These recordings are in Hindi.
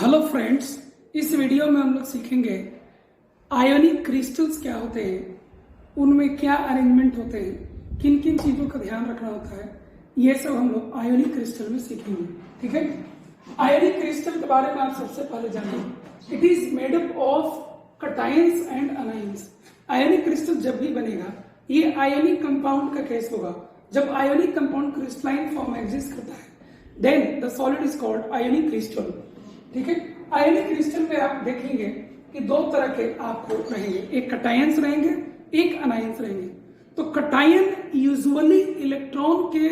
हेलो फ्रेंड्स, इस वीडियो में हम लोग सीखेंगे आयोनिक क्रिस्टल्स क्या होते हैं, उनमें क्या अरेंजमेंट होते हैं, किन किन चीजों का ध्यान रखना होता है। ये सब हम लोग आयोनिक क्रिस्टल में सीखेंगे। ठीक है, आयोनिक क्रिस्टल के बारे में आप सबसे पहले जानिए। It is made up of cations and anions. Ionic crystal जब भी बनेगा ये आयोनिक कंपाउंड का केस होगा। जब आयोनिक कंपाउंड क्रिस्टलाइन फॉर्म में एग्जिस्ट करता है then the solid is called ionic crystal. ठीक है, आयोनिक क्रिस्टल में आप देखेंगे कि दो तरह के आपको रहेंगे, एक कटायंस रहेंगे, एक अनायंस रहेंगे। तो कटायन यूजुअली इलेक्ट्रॉन के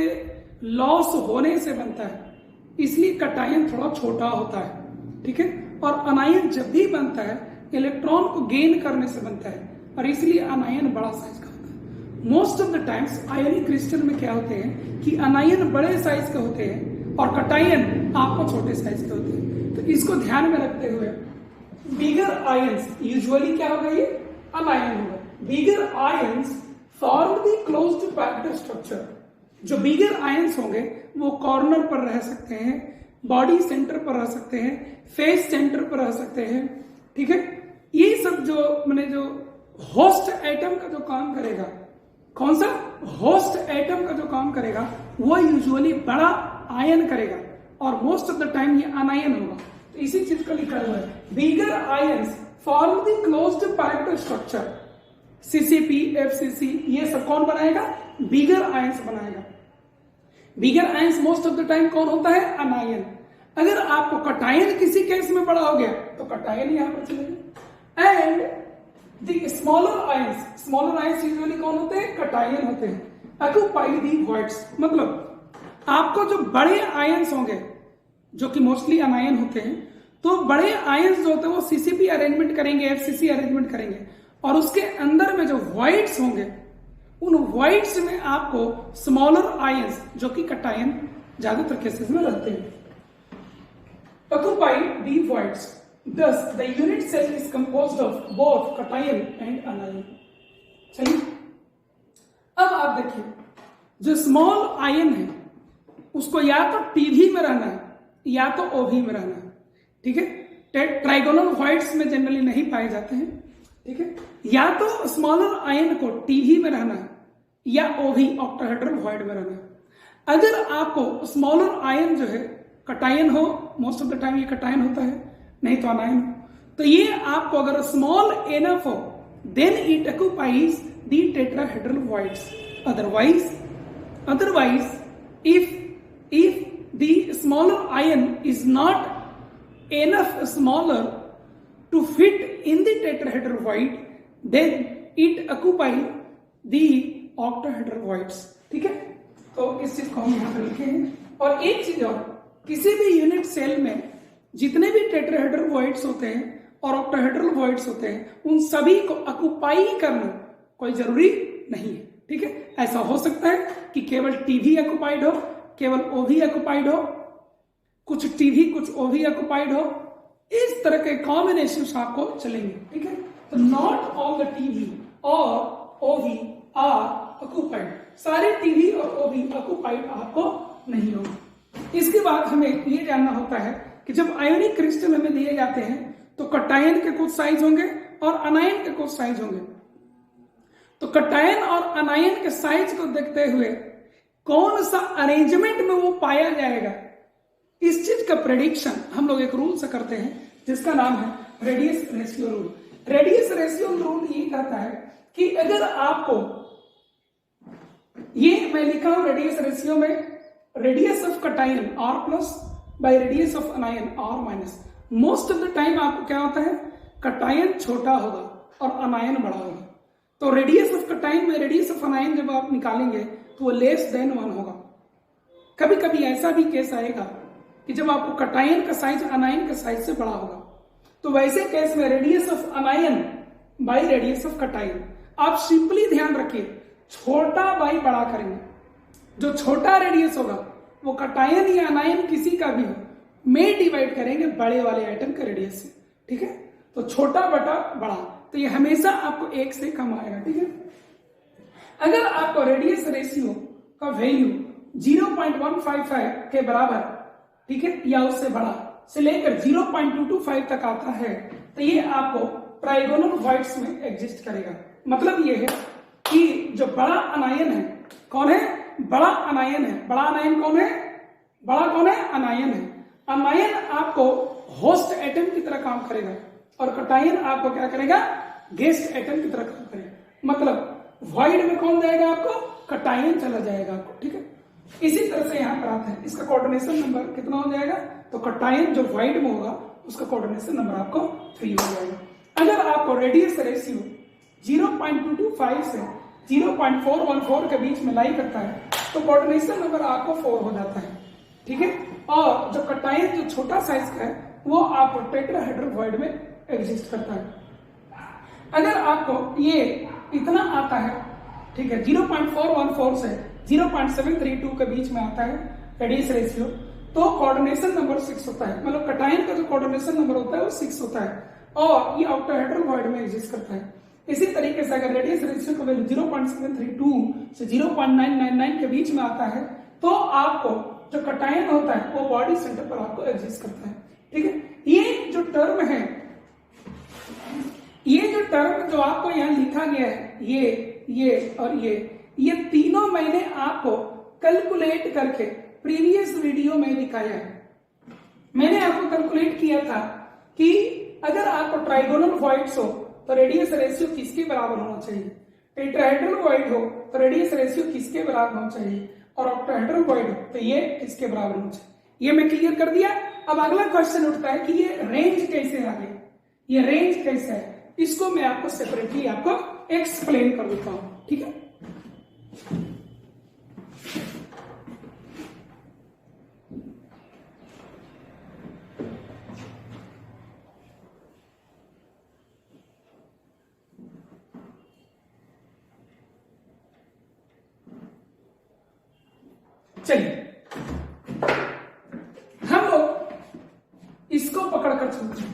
लॉस होने से बनता है, इसलिए कटायन थोड़ा छोटा होता है। ठीक है, और अनायन जब भी बनता है इलेक्ट्रॉन को गेन करने से बनता है, और इसलिए अनायन बड़ा साइज का होता है। Most of the times ionic crystal में क्या होते हैं कि अनायन बड़े साइज के होते हैं और कटायन आपको छोटे साइज के होते हैं। तो इसको ध्यान में रखते हुए बिगर आयंस यूजुअली क्या होगा, ये अनायन होगा। Bigger ions form the closed packed structure. जो बिगर आयंस होंगे वो कॉर्नर पर रह सकते हैं, बॉडी सेंटर पर रह सकते हैं, फेस सेंटर पर रह सकते हैं। ठीक है, ये सब जो मैंने जो होस्ट एटम का जो काम करेगा, कौन सा होस्ट एटम का जो काम करेगा वो यूजुअली बड़ा आयन करेगा, और मोस्ट ऑफ द टाइम ये अनायन होगा। तो इसी चीज का लिखा हुआ है, bigger ions form the closed packed structure. CCP, FCC, ये सब कौन बनाएगा? बिगर आयंस बनाएगा। Bigger ions most of the time कौन होता है? अनायन। अगर आपको कटायन किसी केस में बड़ा हो गया तो कटायन यहां पर चलेगा। And the smaller ions usually कौन होते हैं? कटायन होते हैं। ऑक्युपाई द वॉइड्स, मतलब आपको जो बड़े आयंस होंगे जो कि मोस्टली अनायन होते हैं, तो बड़े आयंस जो होते हैं वो सीसीपी अरेंजमेंट करेंगे, एफसीसी अरेंजमेंट करेंगे, और उसके अंदर में जो वॉइड्स होंगे उन वॉइड्स में आपको स्मॉलर आयंस जो कि कटायन ज्यादातर केसेस में रहते हैं। Occupy the voids, thus the unit cell is composed of both cation and anion। चलिए अब आप देखिए, जो स्मॉल आयन है उसको या तो टीवी में रहना है या तो ओवी में रहना है। ठीक है, ट्राइगोनल वॉइड्स में जनरली नहीं पाए जाते हैं। ठीक है, या तो स्मॉलर आयन को टीवी में रहना है या ओवी ऑक्टाहेड्रल वॉइड में रहना है। अगर आपको स्मॉलर आयन जो है कटायन हो, मोस्ट ऑफ द टाइम ये कटायन होता है, नहीं तो अनायन हो, तो ये आपको अगर स्मॉल एनफ हो then it occupies the tetrahedral voids. otherwise if the smaller ion is not enough smaller to fit in the tetrahedral void then it occupy the octahedral voids। ठीक है, तो इस चीज को हम यहां पर लिखे हैं। और एक चीज और, किसी भी यूनिट सेल में जितने भी टेट्राहेड्रल वॉइड्स होते हैं और ऑक्टाहेड्रल वॉइड्स होते हैं उन सभी को ऑक्युपाई करना कोई जरूरी नहीं है। ठीक है, ऐसा हो सकता है कि केवल टीवी ऑक्युपाइड हो, केवल ओवी ऑक्युपाइड हो, कुछ टीवी कुछ ओवी ऑक्युपाइड हो, इस तरह के कॉम्बिनेशन आपको चलेंगे। ठीक है, तो नॉट ऑल द टीवी और ओवी आर ऑक्युपाइड। सारे टीवी और ओवी ऑक्युपाइड आपको नहीं होंगे। इसके बाद हमें यह जानना होता है कि जब आयोनिक क्रिस्टल हमें दिए जाते हैं तो कटायन के कुछ साइज होंगे और अनायन के कुछ साइज होंगे। तो कटायन और अनायन के साइज को देखते हुए कौन सा अरेंजमेंट में वो पाया जाएगा, इस चीज का प्रेडिक्शन हम लोग एक रूल से करते हैं जिसका नाम है radius ratio rule. Radius ratio rule ये कहता है कि अगर आपको, ये मैं लिखा हूं रेडियस रेशियो में, radius of cation R plus by radius of अनायन R minus. Most of the time आपको क्या होता है, कटायन छोटा होगा और अनायन बड़ा होगा। तो रेडियस ऑफ कटायन में रेडियस ऑफ अनायन जब आप निकालेंगे तो वो लेस देन 1 होगा। कभी कभी ऐसा भी केस आएगा कि जब आपको कटायन का साइज अनायन के साइज से बड़ा होगा, तो वैसे केस में radius of अनायन by radius of cation. आप सिंपली ध्यान रखिए, छोटा बाई बड़ा करेंगे, जो छोटा रेडियस होगा वो कटायन या अनायन किसी का भी हो में डिवाइड करेंगे बड़े वाले आइटम के रेडियस से। ठीक है, तो छोटा बटा बड़ा, तो ये हमेशा आपको 1 से कम आएगा। ठीक है, अगर आपको रेडियस रेशियो का वैल्यू 0.155 के बराबर, ठीक है, या उससे बड़ा, से लेकर 0.225 तक आता है तो ये आपको ट्राइगोनल वॉइड्स में एग्जिस्ट करेगा। मतलब ये है कि जो बड़ा अनायन है, कौन है? बड़ा अनायन है। बड़ा अनायन कौन है? बड़ा कौन है? अनायन है। अनायन आपको होस्ट एटम की तरह काम करेगा और कटायन आपको क्या करेगा? गेस्ट एटम की तरह काम करेगा। मतलब वॉइड में कौन जाएगा? आपको कटायन चला जाएगा आपको, ठीक है। इसी तरह से यहां पर आता है, इसका कोऑर्डिनेशन नंबर कितना हो जाएगा? तो कटायन जो वॉइड में होगा उसका कोऑर्डिनेशन नंबर आपको 3 हो जाएगा। अगर आपको रेडियस रेशियो 0.225 से 0.414 के बीच में लाई करता है तो कोऑर्डिनेशन नंबर आपको 4 हो जाता है, ठीक है। और जो कटायन जो छोटा साइज का है वो आपको टेट्राहेड्रल वॉइड में एग्जिस्ट करता है। अगर आपको ये इतना आता है, ठीक है, 0.414 से 0.732 के बीच में आता है रेडियस रेशियो, तो कोऑर्डिनेशन नंबर 6 होता है। मतलब कटायन का जो कोऑर्डिनेशन नंबर होता है वो 6 होता है और ये ऑक्टाहेड्रल वॉइड में एग्जिस्ट करता है। इसी तरीके से अगर रेडियस रेशियो का वैल्यू 0.732 से 0.999 के बीच में आता है तो आपको जो कटायन होता है वो बॉडी सेंटर पर आपको एग्जिस्ट करता है, ठीक है। ये जो टर्म है, ये जो टर्म जो आपको यहां लिखा गया है, ये और ये तीनों मैंने आपको कैलकुलेट करके प्रीवियस वीडियो में दिखाया है। मैंने आपको कैलकुलेट किया था कि अगर आपको ट्राइगोनल वॉइड्स हो तो रेडियस रेशियो किसके बराबर होना चाहिए, टेट्राहेड्रल वॉइड हो तो रेडियस रेशियो किसके बराबर होना चाहिए, और ऑक्टाहेड्रल वॉइड हो तो ये किसके बराबर होना चाहिए। ये मैं क्लियर कर दिया। अब अगला क्वेश्चन उठता है कि ये रेंज कैसे आ गई, ये रेंज कैसे है, इसको मैं आपको सेपरेटली आपको एक्सप्लेन कर देता हूं, ठीक है। चलिए हम लोग इसको पकड़कर चलते हैं।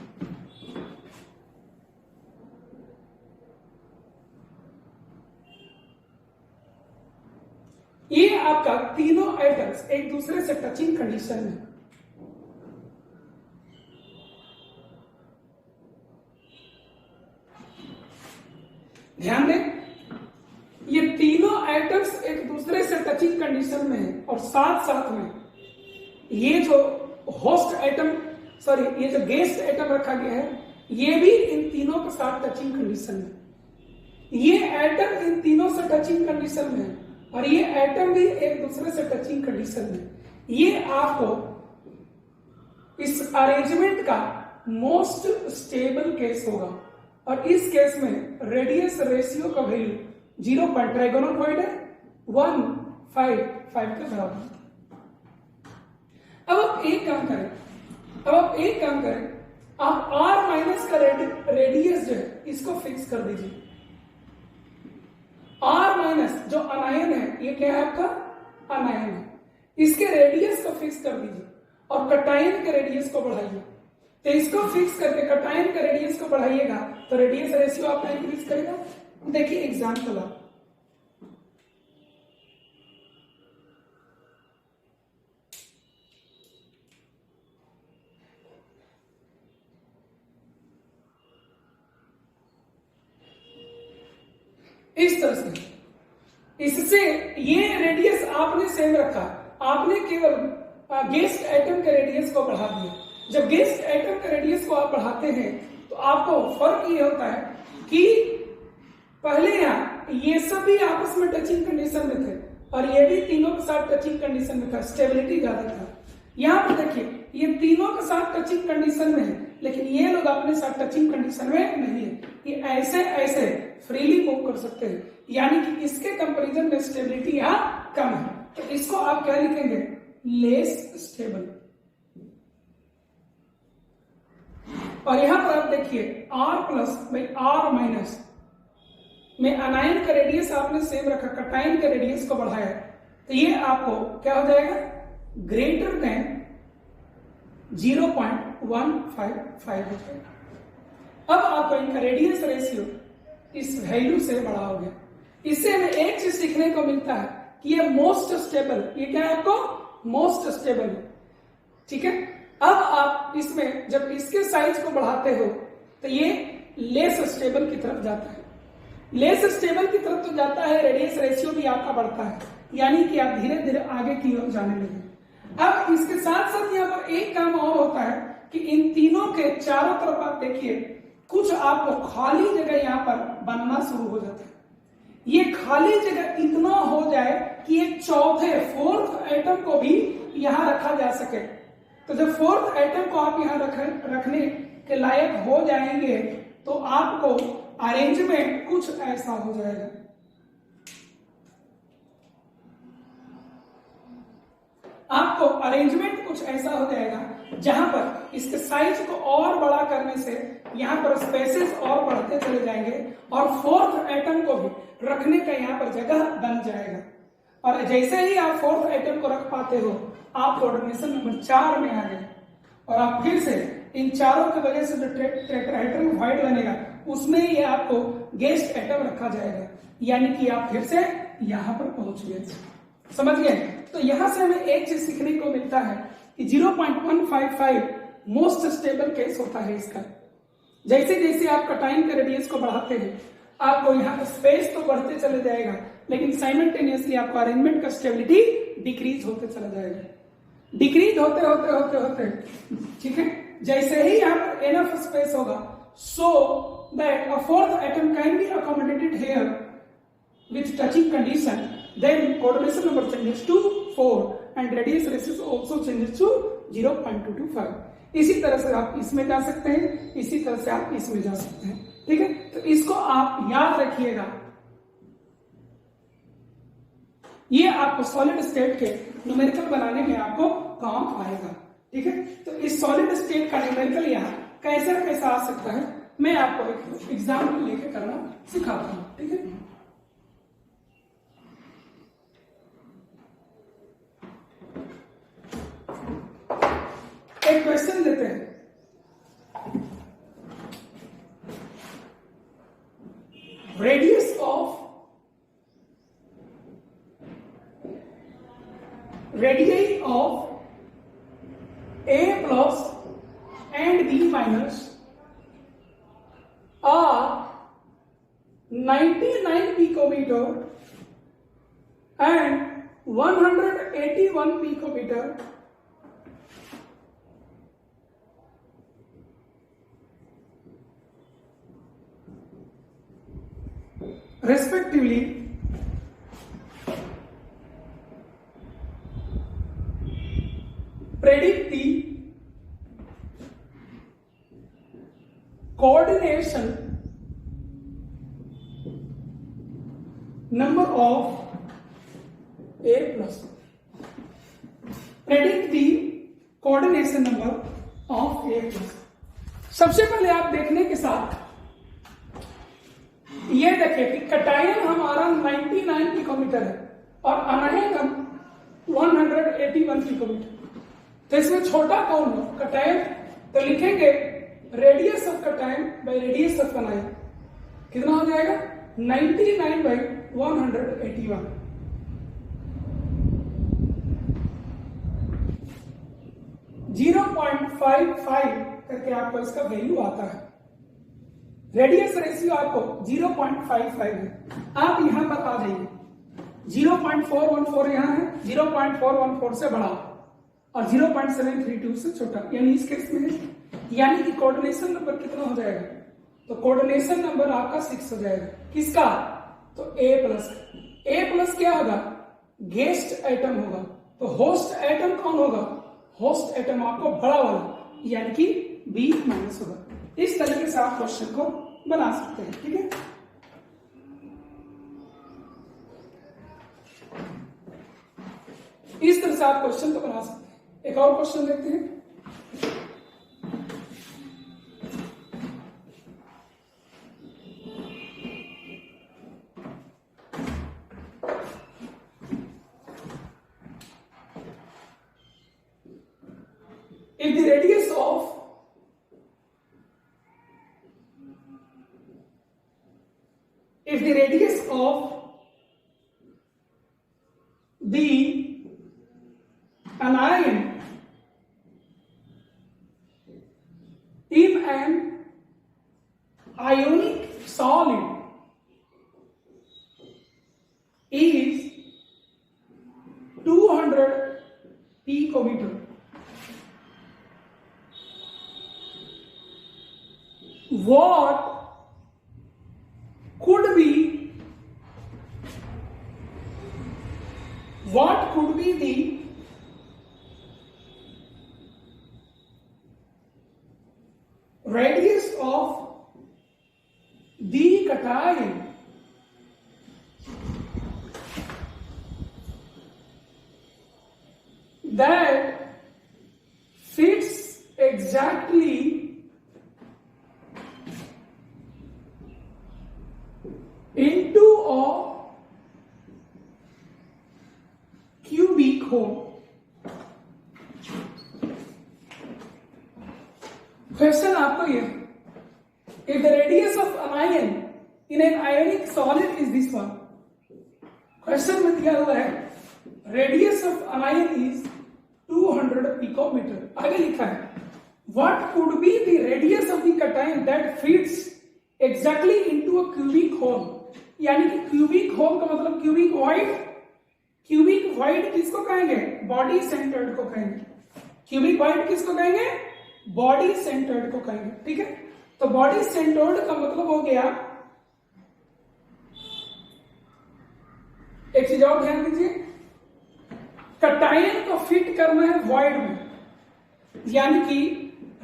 ये आपका तीनों एटम्स एक दूसरे से टचिंग कंडीशन में, ध्यान दें, ये तीनों एटम्स एक दूसरे से टचिंग कंडीशन में है और साथ साथ में ये जो होस्ट एटम, सॉरी ये जो गेस्ट एटम रखा गया है ये भी इन तीनों के साथ टचिंग कंडीशन में। ये एटम इन तीनों से टचिंग कंडीशन में है और ये एटम भी एक दूसरे से टचिंग कंडीशन में। ये आपको इस अरेंजमेंट का मोस्ट स्टेबल केस होगा और इस केस में रेडियस रेशियो का वैल्यू 0 ट्राइगोनल वॉइड है 155 के बराबर। अब आप एक काम करें, आप r माइनस का रेडियस जो है इसको फिक्स कर दीजिए। r माइनस जो अनायन है, ये क्या है आपका अनायन है, इसके रेडियस को फिक्स कर दीजिए और कटायन के रेडियस को बढ़ाइए। तो इसको फिक्स करके कटायन के रेडियस को बढ़ाइएगा तो रेडियस रेशियो आपका इंक्रीज करेगा। देखिए एग्जाम्पल आप, इस तरह से, इससे ये रेडियस आपने सेम रखा, आपने केवल गेस्ट एटम के रेडियस को बढ़ा दिया। जब गेस्ट एटम के रेडियस को आप बढ़ाते हैं तो आपको फर्क ये होता है कि पहले यहां ये सभी आपस में टचिंग कंडीशन में थे और ये भी तीनों के साथ टचिंग कंडीशन में था, स्टेबिलिटी ज्यादा था। यहां पर देखिए ये तीनों के साथ टचिंग कंडीशन में है लेकिन ये लोग अपने साथ टचिंग कंडीशन में नहीं है, ये ऐसे ऐसे फ्रीली मूव कर सकते हैं, यानी कि इसके कंपैरिजन में स्टेबिलिटी यहां कम है। तो इसको आप क्या लिखेंगे, लेस स्टेबल। और यहां पर आप देखिए R plus by R minus में अनायन का रेडियस आपने सेम रखा, कटायन के रेडियस को बढ़ाया तो ये आपको क्या हो जाएगा, ग्रेटर देन 0.155 हो जाएगा। अब आपको इनका रेडियस रेशियो इस वैल्यू से बड़ा हो गया। इससे हमें एक चीज सीखने को मिलता है कि ये मोस्ट स्टेबल, ये क्या है आपको मोस्ट स्टेबल है, ठीक है। अब आप इसमें जब इसके साइज को बढ़ाते हो तो ये लेस स्टेबल की तरफ जाता है। लेस स्टेबल की तरफ तो जाता है, रेडियस रेशियो भी आपका बढ़ता है, यानी कि आप धीरे धीरे आगे की ओर जाने लगे। अब इसके साथ साथ यहाँ पर एक काम और होता है कि इन तीनों के चारों तरफ आप देखिए कुछ आपको खाली जगह यहाँ पर बनना शुरू हो जाता है। ये खाली जगह इतना हो जाए कि एक चौथे फोर्थ एटम को भी यहाँ रखा जा सके। तो जब फोर्थ एटम को आप यहाँ रखने के लायक हो जाएंगे तो आपको अरेंजमेंट कुछ ऐसा हो जाएगा। आपको अरेंजमेंट कुछ ऐसा हो जाएगा जहां पर इसके साइज को और बड़ा करने से यहां पर स्पेसेस और बढ़ते चले जाएंगे और फोर्थ एटम को भी रखने का यहां पर जगह बन जाएगा। और जैसे ही आप फोर्थ एटम को रख पाते हो आप कोऑर्डिनेशन नंबर 4 में आ गए और आप फिर से इन चारों की वजह से जो टेट्राहेड्रल व्हाइट बनेगा उसमें ये आपको गेस्ट एटम रखा जाएगा, यानी कि आप फिर से यहां पर पहुंच गए। समझ गए? तो यहां से हमें एक चीज सीखने को मिलता है कि 0.155 मोस्ट स्टेबल केस होता है इसका। जैसे जैसे आप कटाइन के रेडियस को बढ़ाते हैं आपको यहाँ स्पेस तो बढ़ते चले जाएगा, लेकिन साइमल्टेनियसली आपको अरेंजमेंट का स्टेबिलिटी डिक्रीज होते चला जाएगा। डिक्रीज होते होते होते होते ठीक है, जैसे ही यहाँ पर एनफ स्पेस होगा so that a fourth atom can be accommodated here with touching condition, then coordination number changes to 4 and radius ratio also changes to 0.225। इसी तरह से आप इसमें जा सकते हैं, इसी तरह से आप इसमें जा सकते हैं। ठीक है, तो इसको आप याद रखिएगा, ये आपको सॉलिड स्टेट के न्यूमेरिकल बनाने में आपको काम आएगा। ठीक है, तो इस सॉलिड स्टेट का न्यूमेरिकल यहाँ कैसा कैसा आ सकता है मैं आपको एक एग्जाम्पल लेके करना सिखाता हूं। ठीक है, एक क्वेश्चन लेते हैं। Radius of radius of A plus and B minus are 99 picometer and 181 picometer respectively. Predict the coordination number of A plus. Predict the coordination number of A plus. सबसे पहले आप देखने के साथ ये देखें कि कटायन हमारा 99 पिकोमीटर है और अनायन 181 पिकोमीटर। तो इसमें छोटा कौन हो? कटायन। तो लिखेंगे radius of cation by radius of अनायन। कितना हो जाएगा? 99 बाय 181। 0.55 करके आपको इसका वैल्यू आता है। रेडियस रेशियो आपको 0.55 है। आप यहां पर आ जाइए, 0.414 यहां है, 0.414 से बड़ा और 0.732 से छोटा, यानी इस केस में है। यानी कि कोऑर्डिनेशन नंबर कितना हो जाएगा? तो कोऑर्डिनेशन नंबर आपका 6 हो जाएगा। किसका? तो A प्लस। A प्लस क्या होगा? गेस्ट एटम होगा। तो होस्ट एटम कौन होगा? होस्ट एटम आपको बड़ा वाला, यानी कि B माइनस होगा। इस तरीके से आप क्वेश्चन को बना सकते हैं। ठीक है, इस तरह से आप क्वेश्चन को बना सकते हैं। एक और क्वेश्चन देखते हैं। If the radius of the anion an ionic solid is 200 picometer. What could be the radius of the cation that fits exactly into a cubic hole? Question आपको ये, if the radius of an ion in an ionic solid is this one, question में दिया हुआ है radius of an ion is 200 picometer. आगे लिखा है what could be the radius of the cation that fits exactly into a cubic hole. यानी कि क्यूबिक होल का मतलब क्यूबिक वाइड. क्यूबिक वाइड किसको कहेंगे? बॉडी सेंटर्ड को कहेंगे. क्यूबिक वाइड किसको कहेंगे? बॉडी सेंटर्ड को कहेंगे. ठीक है, तो बॉडी सेंटर्ड का मतलब हो गया, एक चीज और ध्यान दीजिए, कटायन को फिट करना है वॉइड में, यानी कि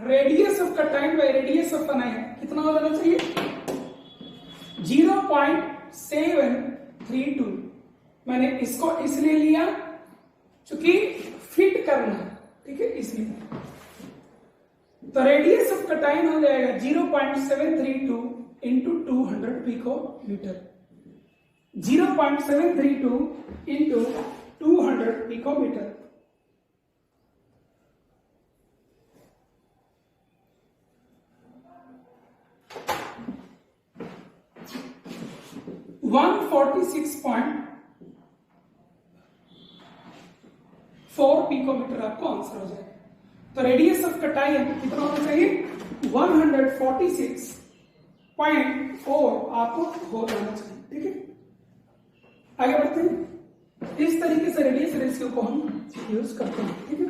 radius of cation by radius of अनायन कितना हो जाना चाहिए? 0.732. मैंने इसको इसलिए लिया क्योंकि फिट करना है. ठीक है, इसलिए तो रेडियस ऑफ कटायन हो जाएगा 0.732 into 200 picometer. 0.732 into 200 picometer. One 46.4 picometer आपको आंसर हो जाएगा. तो रेडियस ऑफ कटायन कितना होना चाहिए? 146.4 आपको हो जाना चाहिए. ठीक है, आगे बढ़ते हैं. इस तरीके से रेडियस रेशियो को हम यूज करते हैं. ठीक है,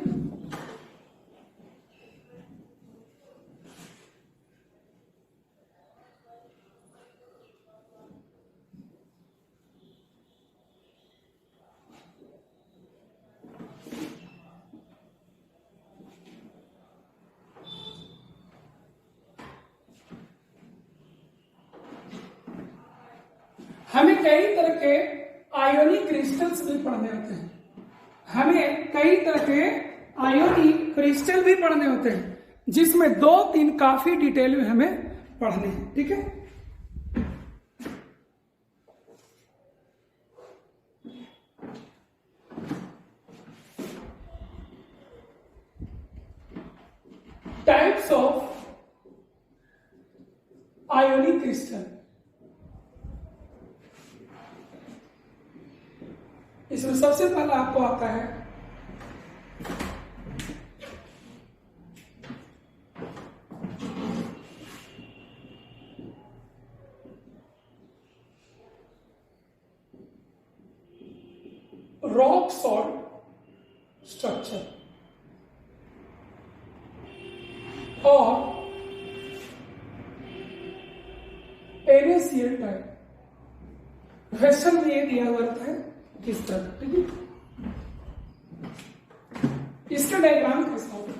हमें कई तरह के आयोनिक क्रिस्टल्स भी पढ़ने होते हैं. हमें कई तरह के आयोनिक क्रिस्टल भी पढ़ने होते हैं, जिसमें 2-3 काफी डिटेल में हमें पढ़ने हैं. ठीक है, टाइप्स ऑफ आयोनिक क्रिस्टल. इसमें सबसे पहला आपको आता है रॉक सॉल्ट स्ट्रक्चर और NaCl टाइप. क्वेश्चन में ये दिया हुआ रहता है किस तरह. ठीक है, इसका डायग्राम कैसा होगा?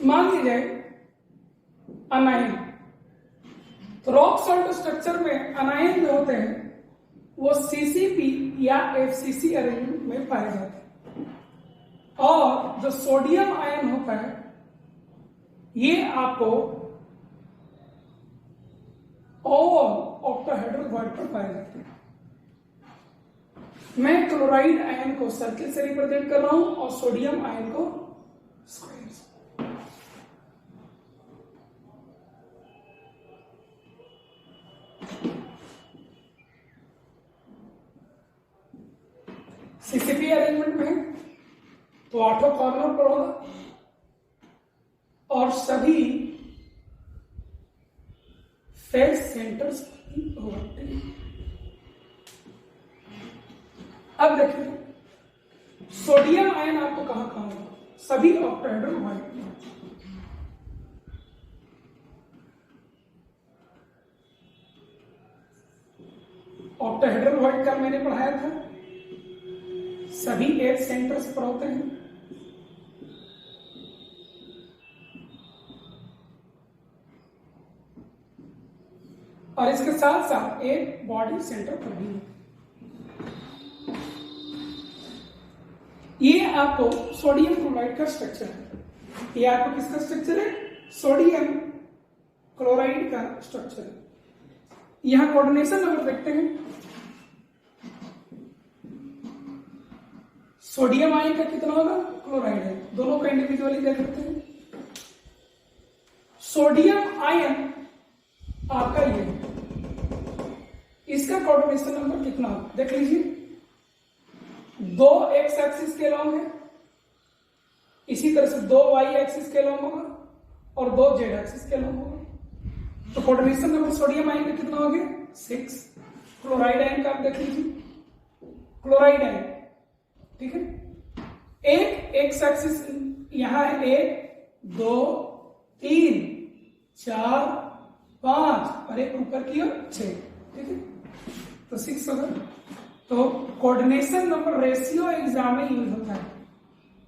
मान लीजिए अनायन, तो रॉक सॉल्ट स्ट्रक्चर में अनायन जो होते हैं वो CCP या FCC अरेंजमेंट में पाए जाते हैं, और जो सोडियम आयन होता है ये आपको ऑल ऑक्टाहेड्रल वॉइड पर पाए जाते हैं। मैं क्लोराइड आयन को सर्किल से रिप्रेजेंट कर रहा हूं और सोडियम आयन को स्क्वायर से। सीसीपी अरेंजमेंट में तो 8 कॉर्नर पर होगा और सभी फेस सेंटर्स होते हैं। अब देखिए सोडियम आयन आपको कहां कहां होगा, सभी ऑक्टाहेड्रल वॉइड में। ऑक्टाहेड्रल वॉइड का मैंने पढ़ाया था, सभी 8 सेंटर्स पर होते हैं। और इसके साथ साथ एक बॉडी सेंटर पर भी है। ये आपको सोडियम क्लोराइड का स्ट्रक्चर है। ये आपको किसका स्ट्रक्चर है? सोडियम क्लोराइड का स्ट्रक्चर है। यहां कोऑर्डिनेशन नंबर देखते हैं। सोडियम आयन का कितना होगा? क्लोराइड है, दोनों का इंडिविजुअली देख लेते हैं। सोडियम आयन आपका ये, इसका कोऑर्डिनेशन नंबर कितना होगा देख लीजिए। 2 एक्स एक्सिस के लॉन्ग है, इसी तरह से 2 वाई एक्सिस के लॉन्ग होगा और 2 जेड एक्सिस के लॉन्ग होगा। तो कोऑर्डिनेशन नंबर सोडियम आयन का कितना हो गया? 6। क्लोराइड आयन का आप देख लीजिए, क्लोराइड आयन, ठीक है, एक एक्स एक्सिस यहां है, 1 2 3 4 5 और एक ऊपर की ओर 6, ठीक है, तो 6 होगा। तो कोऑर्डिनेशन नंबर रेशियो एग्जाम में यूज होता है,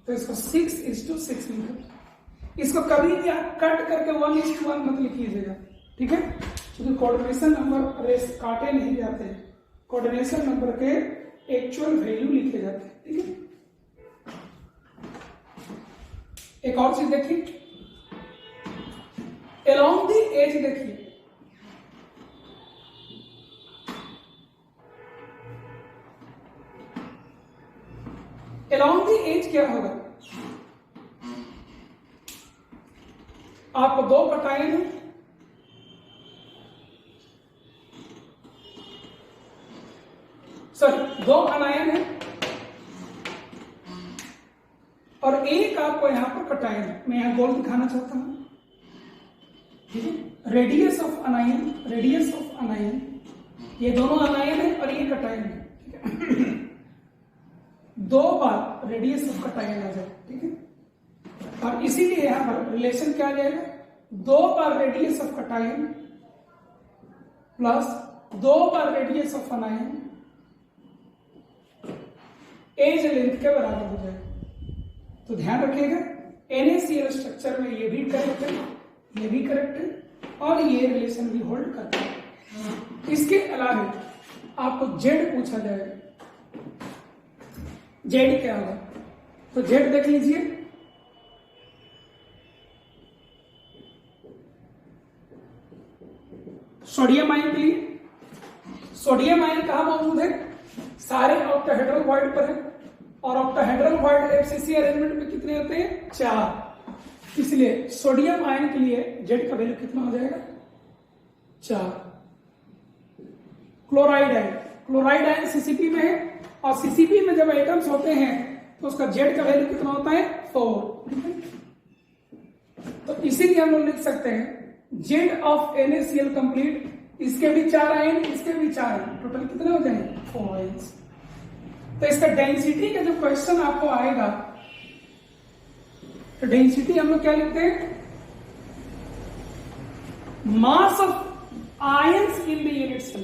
तो इसको 6:6 लिखो। इसको कभी भी आप कट करके 1:1 मत लिखिएगा, ठीक है, क्योंकि कोऑर्डिनेशन नंबर रेस काटे नहीं जाते, कोऑर्डिनेशन नंबर के एक्चुअल वैल्यू लिखे जाते हैं, ठीक है। एक और चीज देखिए, अलोंग द एज देखिए, अलोंग द एज क्या होगा? आपको 2 कटायन है, सॉरी 2 अनायन है और एक आपको यहां पर कटायन है। मैं यहां गोल दिखाना चाहता हूं, ठीक है। रेडियस ऑफ अनायन, रेडियस ऑफ अनायन, ये दोनों अनायन है और ये कटायन है, ठीक है। 2 बार रेडियस ऑफ कटायन आ जाए, ठीक है, और इसीलिए यहां पर रिलेशन क्या आ जाएगा? 2 बार रेडियस ऑफ कटायन प्लस 2 बार radius of anion edge length के बराबर हो जाएगा। तो ध्यान रखिएगा, NaCl स्ट्रक्चर में ये भी करेक्ट है, ये भी करेक्ट है और ये रिलेशन भी होल्ड करता है। इसके अलावा आपको जेड पूछा जाएगा, जेड क्या होगा? तो जेड देख लीजिए, सोडियम आयन के लिए, सोडियम आयन कहां मौजूद है? सारे ऑक्टाहेड्रल वॉइड पर है और ऑक्टाहेड्रल वॉइड FCC अरेंजमेंट में कितने होते हैं? 4। इसलिए सोडियम आयन के लिए जेड का वैल्यू कितना हो जाएगा? 4। Chloride ion, chloride ion CCP में है और CCP में जब एटम्स होते हैं तो उसका जेड का वैल्यू कितना होता है? 4। तो इसीलिए हम लोग लिख सकते हैं जेड ऑफ NaCl कंप्लीट, इसके भी 4 आयन, इसके भी 4 आयन, टोटल कितने हो जाएंगे? 4 आयन्स। तो इसका डेंसिटी का जब क्वेश्चन आपको आएगा तो डेंसिटी हम लोग क्या लिखते हैं? Mass of ions in the unit cell.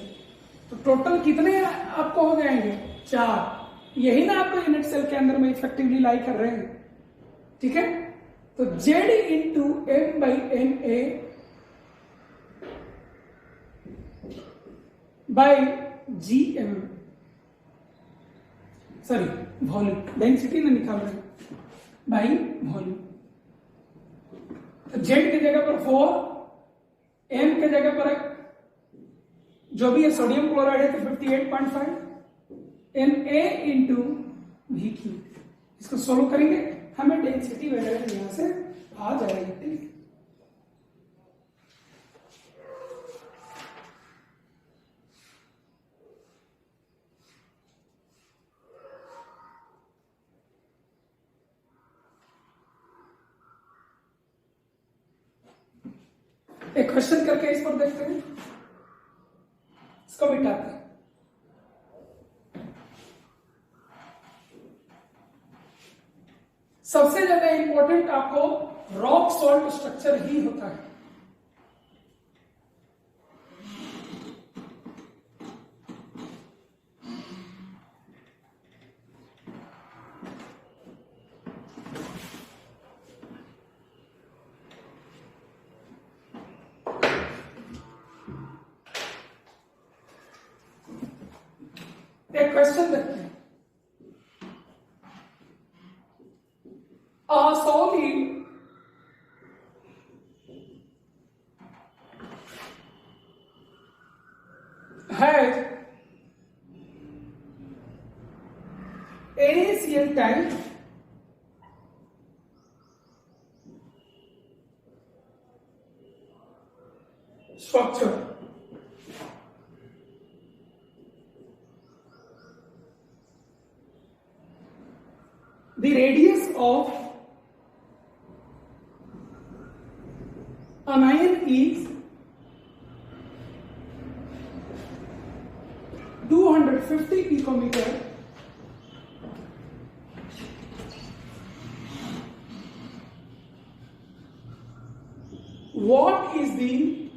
तो टोटल कितने आपको हो जाएंगे? 4। यही ना आपको यूनिट सेल के अंदर में इफेक्टिवली लाई कर रहे हैं, ठीक है। तो Z into M/NA by GM, sorry volume, density ना निकाल रहे, बाई वॉल्यूम। तो जेड की जगह पर 4, एम की जगह पर जो भी है सोडियम क्लोराइड है तो 58.5 Na इंटू वी क्यू। इसको सोल्व करेंगे, हमें डेंसिटी वगैरह यहां से आ जाएगी। ठीक है, एक क्वेश्चन करके इस पर देखते हैं, इसको मिटाते हैं। सबसे ज्यादा इंपॉर्टेंट आपको रॉक सॉल्ट स्ट्रक्चर ही होता है। एक क्वेश्चन देखते हैं, solid has NaCl type structure. The radius of anion is 250 picometer. What is the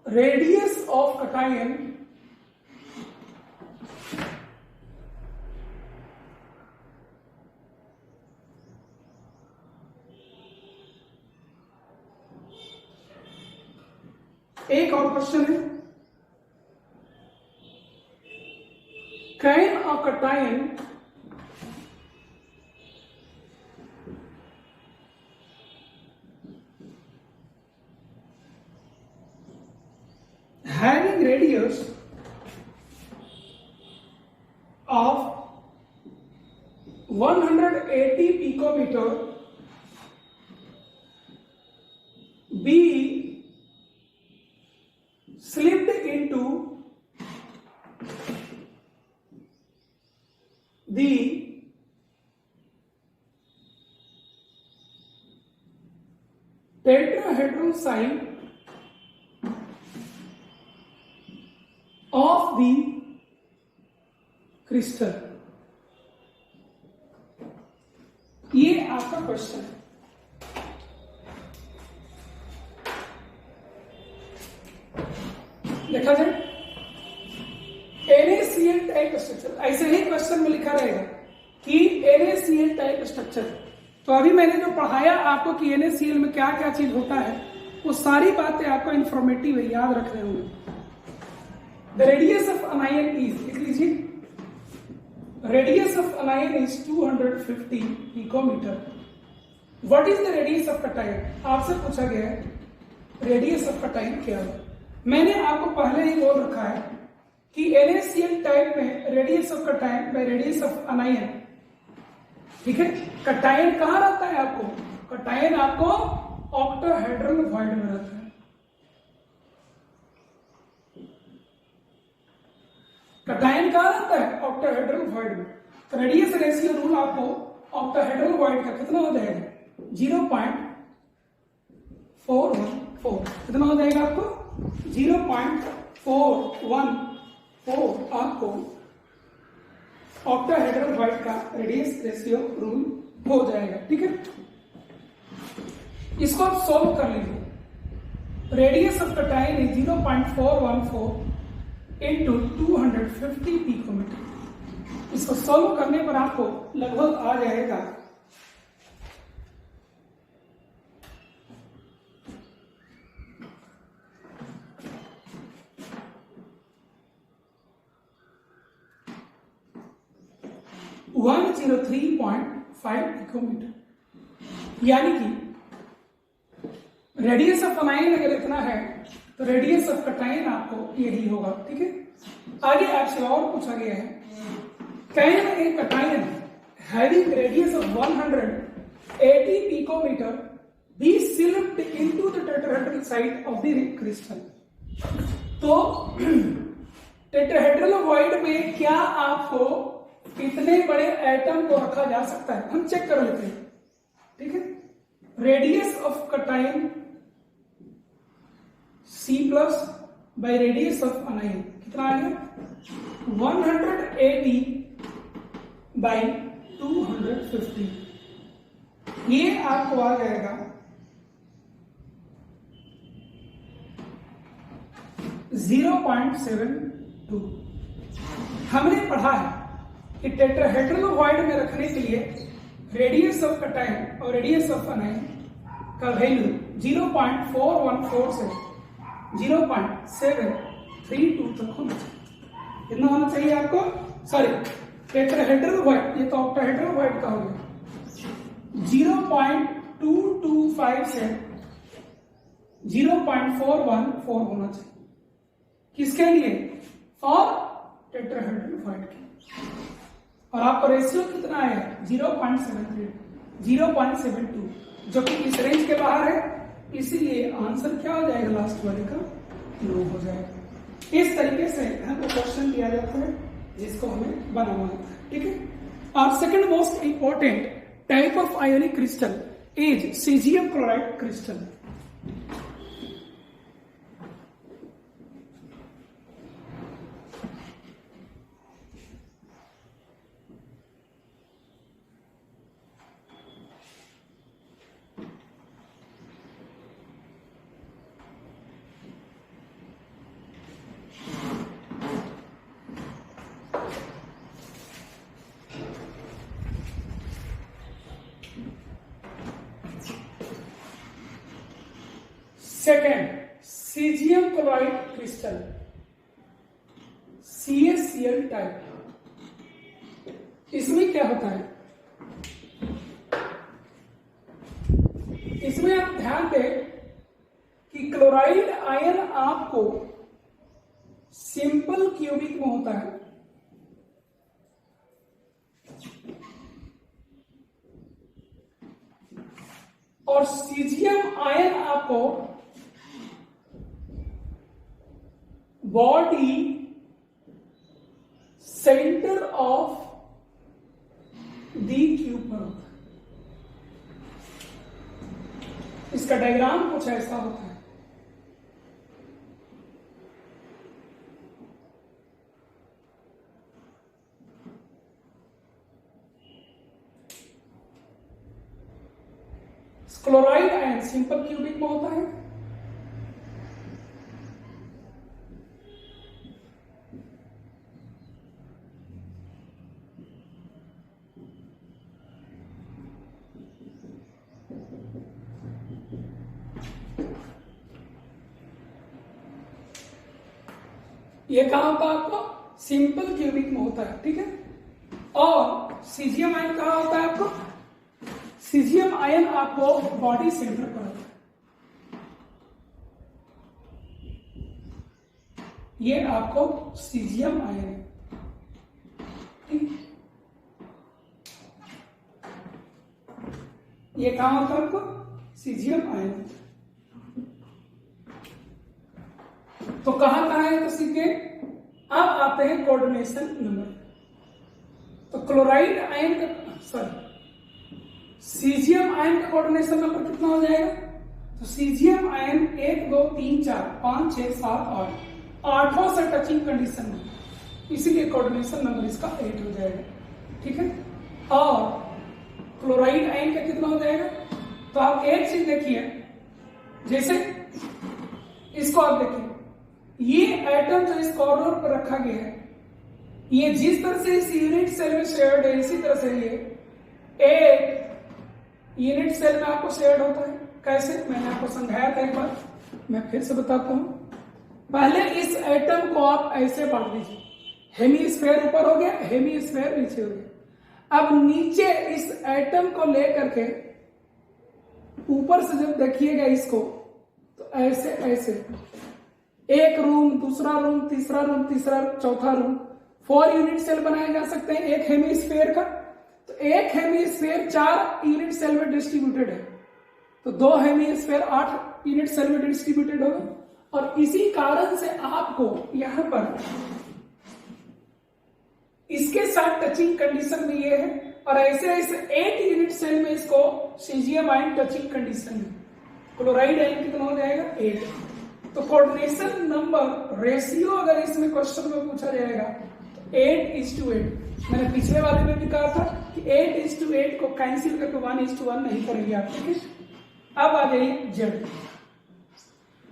radius of cation एक और क्वेश्चन है, can a cation having radius of 180 picometer be slipped into the tetrahedral side of the crystal। ये आपका क्वेश्चन है। देखा जाए NaCl टाइप स्ट्रक्चर, ऐसे ही क्वेश्चन में लिखा रहेगा कि NaCl टाइप स्ट्रक्चर। तो अभी मैंने जो पढ़ाया आपको कि NaCl में क्या क्या चीज होता है, वो सारी बातें आपको इंफॉर्मेटिव है, याद रखने होंगे। The radius of anion is, लिख लीजिए, radius of anion is 250 picometer. What is the radius of cation? आपसे पूछा गया है रेडियस ऑफ कटायन क्या है। मैंने आपको पहले ही बोल रखा है कि NaCl टाइप में radius of cation by radius of अनायन। ठीक है, कटायन कहां रहता है आपको? कटायन आपको ऑक्टाहेड्रल वॉइड में रहता है। कटायन कहां रहता है? ऑक्टाहेड्रल वॉइड में। तो रेडियस रेशियो रूल आपको ऑक्टाहेड्रल वॉइड का कितना हो जाएगा? 0.414। कितना हो जाएगा आपको? 0.414 आपको ऑक्टाहेड्रल वॉइड का रेडियस रेशियो रूल हो जाएगा। ठीक है, इसको आप सॉल्व कर लीजिए। Radius of cation is 0.414 into 250 picometer. इसको सॉल्व करने पर आपको लगभग आ जाएगा 1 103.5 पिकोमीटर, यानी कि रेडियस ऑफ अनायन अगर इतना है तो रेडियस ऑफ कटायन आपको यही होगा। ठीक है, आगे आपसे और पूछा गया है, can a cation having radius of 180 picometre be slipped into the tetrahedral side of the crystal. तो टेट्राहेड्रल वॉइड में क्या आपको इतने बड़े एटम को रखा जा सकता है, हम चेक कर लेते हैं। ठीक है, radius of cation C plus by radius of अनायन कितना आएगा 180 बाई 250, ये आपको आ जाएगा 0.72। हमने पढ़ा है कि टेट्राहेड्रल वॉइड में रखने के लिए रेडियस ऑफ कटायन और रेडियस ऑफ अनायन का वैल्यू 0.414 से 0.732 तक होना चाहिए। कितना होना चाहिए आपको, सॉरी टेट्राहेड्रल वॉइड, ये तो ऑक्टाहेड्रल वॉइड का हो गया, 0.225 से 0.414 होना चाहिए। किसके लिए, फॉर टेट्राहेड्रल वॉइड के। और आपका रेशियो कितना आया 0.72, जो कि इस रेंज के बाहर है, इसीलिए आंसर क्या हो जाएगा, लास्ट वाले का नो हो जाएगा। इस तरीके से हमको क्वेश्चन दिया जाता है जिसको हमें बनाना होता है। ठीक है, और second most important type of ionic crystal is caesium chloride crystal. Second, caesium chloride crystal CaCl type. इसमें क्या होता है, इसमें आप ध्यान दें कि क्लोराइड आयन आपको सिंपल क्यूबिक में होता है, और सीजियम आयन आपको body centre of the cube पर होता है। इसका डायग्राम कुछ ऐसा होता है। क्लोराइड आयन सिंपल क्यूबिक में होता है, ये कहां होता है आपको, सिंपल क्यूबिक में होता है। ठीक है, और सीजियम आयन कहां होता है आपको, सीजियम आयन आपको बॉडी सेंटर पर होता है। ये आपको सीजियम आयन है। ठीक, ये कहां होता है आपको, सीजियम आयन होता है। तो कहां है तो सीखे। अब आते हैं कोऑर्डिनेशन नंबर। तो क्लोराइड आयन का, सॉरी सीजियम आयन का कोऑर्डिनेशन नंबर कितना हो जाएगा, तो सीजियम आयन 1 2 3 4 5 6 7 8 आठों से टचिंग कंडीशन में, इसीलिए कोऑर्डिनेशन नंबर इसका 8 हो जाएगा। ठीक है, और क्लोराइड आयन का कितना हो जाएगा, तो आप एक चीज देखिए, जैसे इसको आप देखिए, ये एटम जो इस कॉर्नर पर रखा गया है, ये जिस तरह से इस यूनिट सेल में शेयर्ड है, इसी तरह से ये एक यूनिट सेल में आपको शेयर्ड होता है। कैसे, मैंने आपको समझाया था एक बार, मैं फिर से बताता हूं। पहले इस एटम को आप ऐसे बांट दीजिए, हेमीस्फेयर ऊपर हो गया, हेमीस्फेयर नीचे हो गया। अब नीचे इस एटम को लेकर के ऊपर से जब देखिएगा इसको, तो ऐसे ऐसे एक रूम, दूसरा रूम, तीसरा रूम, तीसरा चौथा रूम, 4 यूनिट सेल बनाए जा सकते हैं एक हेमीस्फीयर का। तो एक हेमीस्फीयर 4 यूनिट सेल में डिस्ट्रीब्यूटेड है, तो 2 हेमीस्फीयर 8 यूनिट सेल में डिस्ट्रीब्यूटेड होगा। और इसी कारण से आपको यहां पर इसके साथ टचिंग कंडीशन में ये है, और ऐसे ऐसे 8 यूनिट सेल में इसको सीजियम आयन टचिंग कंडीशन में, क्लोराइड आयन कितना हो जाएगा 8। तो कोऑर्डिनेशन नंबर रेशियो अगर इसमें क्वेश्चन में पूछा जाएगा तो 8:8। मैंने पिछले वाले में भी कहा था कि 8:8 को कैंसिल करके 1:1 नहीं करेंगे आप, ठीक है। अब आ जाइए जेड,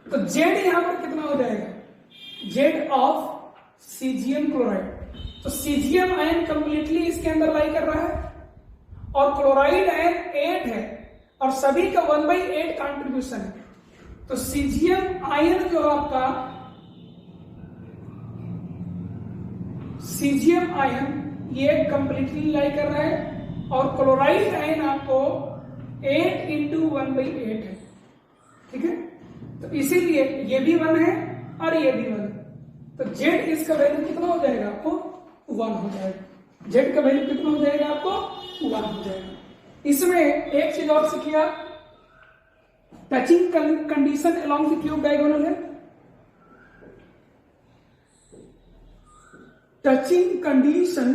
तो जेड यहां पर कितना हो जाएगा, जेड ऑफ सीजियम क्लोराइड। तो सीजियम आयन कंप्लीटली इसके अंदर लाई कर रहा है, और क्लोराइड आयन 8 है, और सभी का 1/8 कंट्रीब्यूशन है। तो सीजियम आयन जो आपका, सीजियम आयन ये कंप्लीटली लाई कर रहा है, और क्लोराइड आयन आपको 8 × 1/8 है, ठीक है। तो इसीलिए ये भी 1 है और ये भी 1 है। तो जेड इसका वैल्यू कितना हो जाएगा आपको 1 हो जाएगा। जेड का वैल्यू कितना हो जाएगा आपको 1 हो जाएगा। इसमें एक चीज और सीखिए, touching condition along the cube diagonal है। Touching condition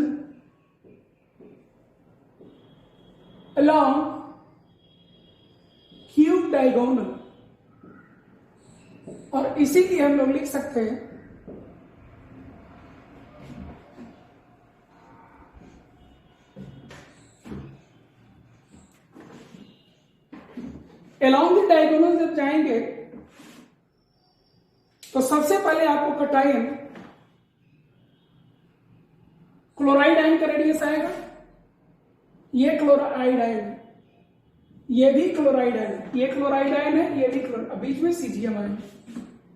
along cube diagonal, और इसीलिए हम लोग लिख सकते हैं अलोंग द डायगोनल जब जाएंगे तो सबसे पहले आपको कटायन क्लोराइड आयन का रेडियस आएगा, ये क्लोराइड आयन है, ये भी क्लोराइड आयन है, ये क्लोराइड आयन है, ये भी क्लोराइड, बीच में सीजियम आयन,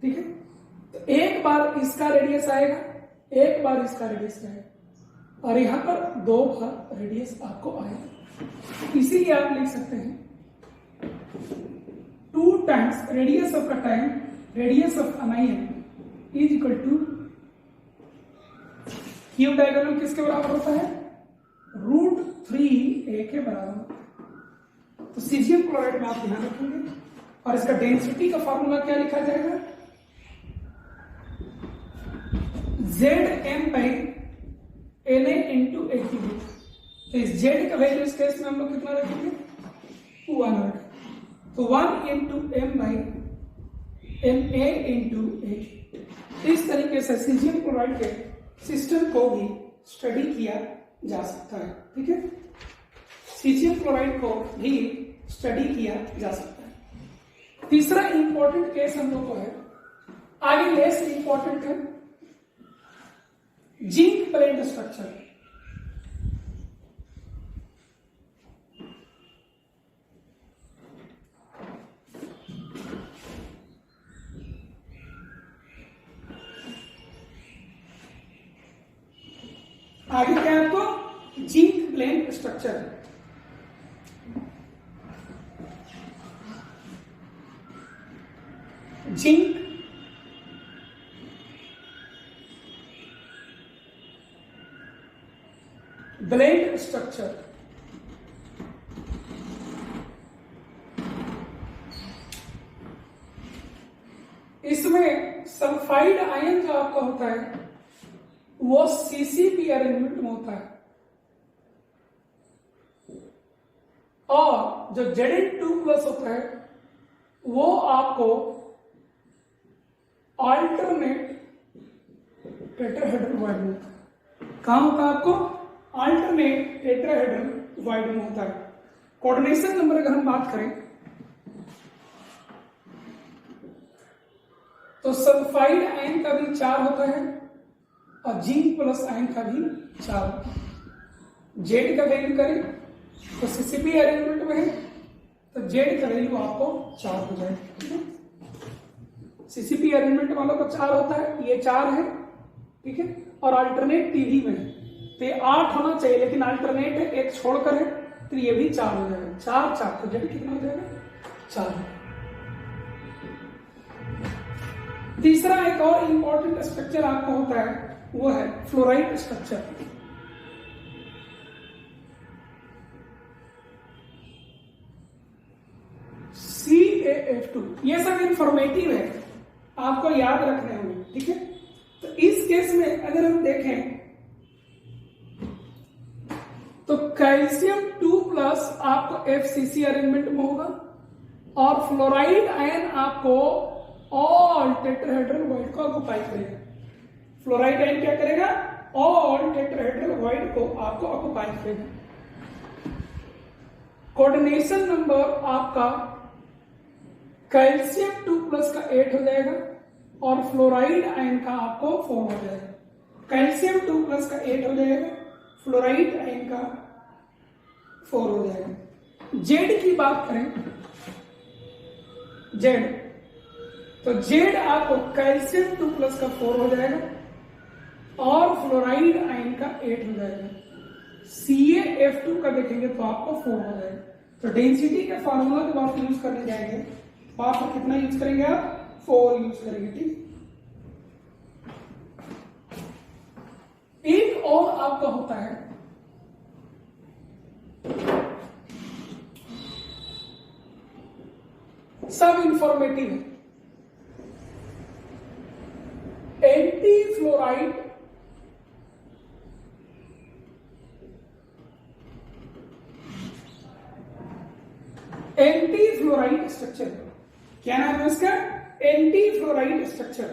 ठीक है। तो एक बार इसका रेडियस आएगा, एक बार इसका रेडियस आएगा, और यहां पर 2 बार रेडियस आपको आएगा। इसीलिए आप लिख सकते हैं 2 times radius of cation, radius of anion is equal to cube diagonal किसके बराबर होता है, √3a के बराबर। तो सीजियम क्लोराइड में आप ध्यान रखेंगे, और इसका डेंसिटी का फॉर्मूला क्या लिखा जाएगा, Zm/Na × ATB। तो इस Z का वैल्यू इस केस में हम लोग कितना रखेंगे 1 रखेंगे। तो 1 × M/Na × A। इस तरीके से सीजियम क्लोराइड के सिस्टम को भी स्टडी किया जा सकता है, ठीक है। सीजियम क्लोराइड को भी स्टडी किया जा सकता है। तीसरा इंपॉर्टेंट केस हम लोग को है, आगे लेस इंपॉर्टेंट है, जिंक प्लेट स्ट्रक्चर। आगे क्या है आपको, zinc plane structure. Zinc blende structure. इसमें सल्फाइड आयन जो आपका होता है वो सीसीपी अरेंजमेंट में होता है, और जो Zn2+ होता है वो आपको अल्टरनेट टेट्राहेड्रल वॉइड में होता है। कहां होता है आपको, अल्टरनेट टेट्राहेड्रल वॉइड में होता है। कोऑर्डिनेशन नंबर अगर हम बात करें तो सल्फाइड आयन का भी 4 होता है, और जिंक प्लस आयन का भी 4 होता है। जेड का वैल्यू करें तो सीसीपी अरेंजमेंट में है, तो जेड का वैल्यू आपको 4 हो जाएगा। सीसीपी अरेंजमेंट वालों का 4 होता है, ये 4 है, ठीक है, और अल्टरनेट टीवी में है, तो ये 8 होना चाहिए, लेकिन अल्टरनेट है, एक छोड़कर है, तो ये भी 4 हो जाएगा। 4 4 तो जेड कितना हो जाएगा? 4। तीसरा एक और इंपॉर्टेंट स्ट्रक्चर आपको होता है, वो है फ्लोराइड स्ट्रक्चर। CaF2, ये सब इंफॉर्मेटिव है, आपको याद रखने होंगे, ठीक है। तो इस केस में अगर हम देखें तो कैल्शियम 2+ आपको FCC अरेंजमेंट में होगा, और फ्लोराइड आयन आपको ऑल टेट्राहेड्रल वॉइड को ऑक्युपाई करेगा। फ्लोराइड आयन क्या करेगा? ऑल टेट्राहेड्रल वॉइड को आपको ऑक्युपाई करेगा। कोऑर्डिनेशन नंबर आपका कैल्शियम 2+ का 8 हो जाएगा, और फ्लोराइड आयन का आपको 4 हो जाएगा। कैल्शियम 2+ का 8 हो जाएगा, फ्लोराइड आयन का 4 हो जाएगा। जेड की बात करें, जेड, तो जेड आपको कैल्शियम 2+ का 4 हो जाएगा, और फ्लोराइड आयन का 8 हो जाएगा। CaF2 का देखेंगे तो आपको 4 हो जाएगा। तो डेंसिटी के फॉर्मूला जब आप यूज करने जाएंगे तो आप कितना यूज करेंगे? आप 4 यूज करेंगे, ठीक। एक और आपका होता है सब इंफॉर्मेटिव है, एंटी फ्लोराइड स्ट्रक्चर। क्या नाम है इसका? Anti fluoride structure.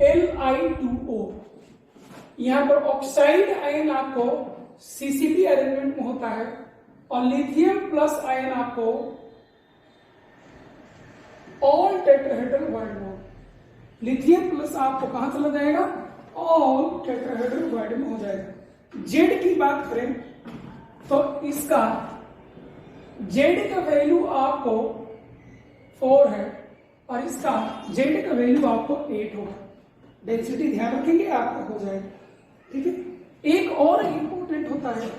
Li2O, यहां पर ऑक्साइड आयन आपको CCP अरेंजमेंट में होता है, और लिथियम प्लस आयन आपको ऑल टेट्राहेड्रल वॉइड में। लिथियम प्लस आपको कहां चला जाएगा? ऑल टेट्राहेड्रल वॉइड में हो जाएगा। जेड की बात करें तो इसका जेड का वैल्यू आपको 4 है, और इसका जेड का वैल्यू आपको 8 होगा। डेंसिटी ध्यान रखेंगे, आपका हो जाएगा, ठीक है। एक और इंपॉर्टेंट होता है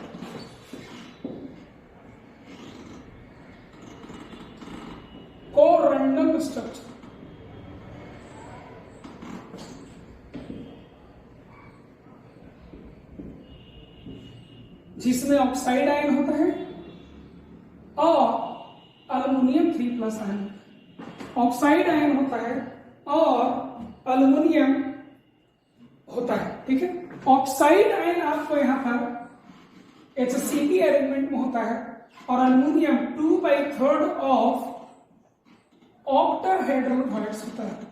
कोरंडम स्ट्रक्चर, जिसमें ऑक्साइड आयन होता है और अल्युमिनियम 3+ आयन। ऑक्साइड आयन होता है और अल्युमिनियम होता है, ठीक है। ऑक्साइड आयन आपको यहां पर HCP अरेंजमेंट में होता है, और अल्युमिनियम 2/3 ऑफ ऑक्टाहेड्रल वॉइड्स होता है।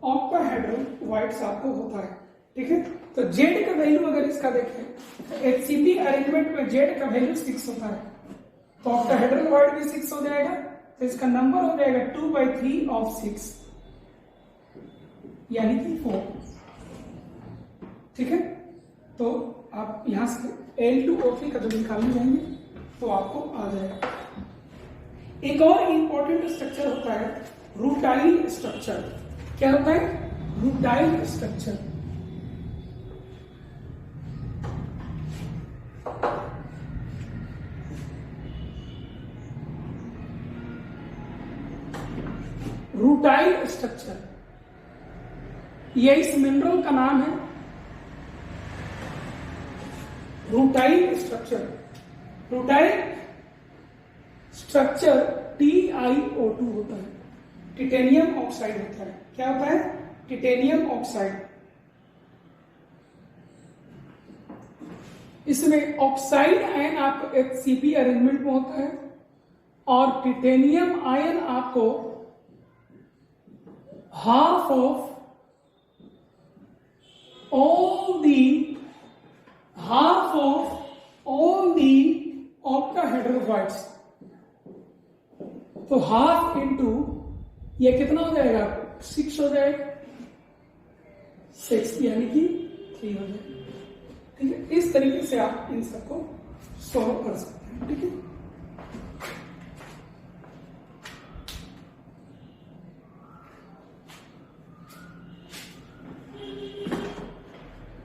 ऑक्टाहेड्रल वॉइड्स आपको होता है, ठीक है। तो जेड का वैल्यू अगर इसका देखें तो HCP अरेंजमेंट में जेड का वैल्यू 6 होता है, तो ऑक्टाहेड्रल वॉइड भी 6 हो जाएगा, तो इसका नंबर हो जाएगा 2/3 ऑफ 6, यानी कि 4, ठीक है। तो आप यहां से L2O3 का जो निकालने जाएंगे तो आपको आ जाएगा। एक और इंपॉर्टेंट स्ट्रक्चर होता है रूटाइल स्ट्रक्चर। क्या होता है? Rutile structure. रूटाइल स्ट्रक्चर, ये इस मिनरल का नाम है, rutile structure. Rutile structure TiO2 होता है, टिटेनियम ऑक्साइड होता है। क्या होता है? Titanium oxide. इसमें ऑक्साइड आयन आपको HCP अरेंजमेंट में होता है, और टिटेनियम आयन आपको half of all the octahedral voids। तो हाफ इंटू ये कितना हो जाएगा? 6 हो जाएगा, 6 यानी कि 3 हो जाएगा, ठीक है। इस तरीके से आप इन सबको सॉल्व कर सकते हैं, ठीक है।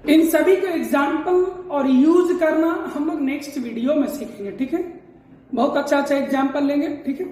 इन सभी का एग्जाम्पल और यूज करना हम लोग नेक्स्ट वीडियो में सीखेंगे, ठीक है। बहुत अच्छा एग्जाम्पल लेंगे, ठीक है।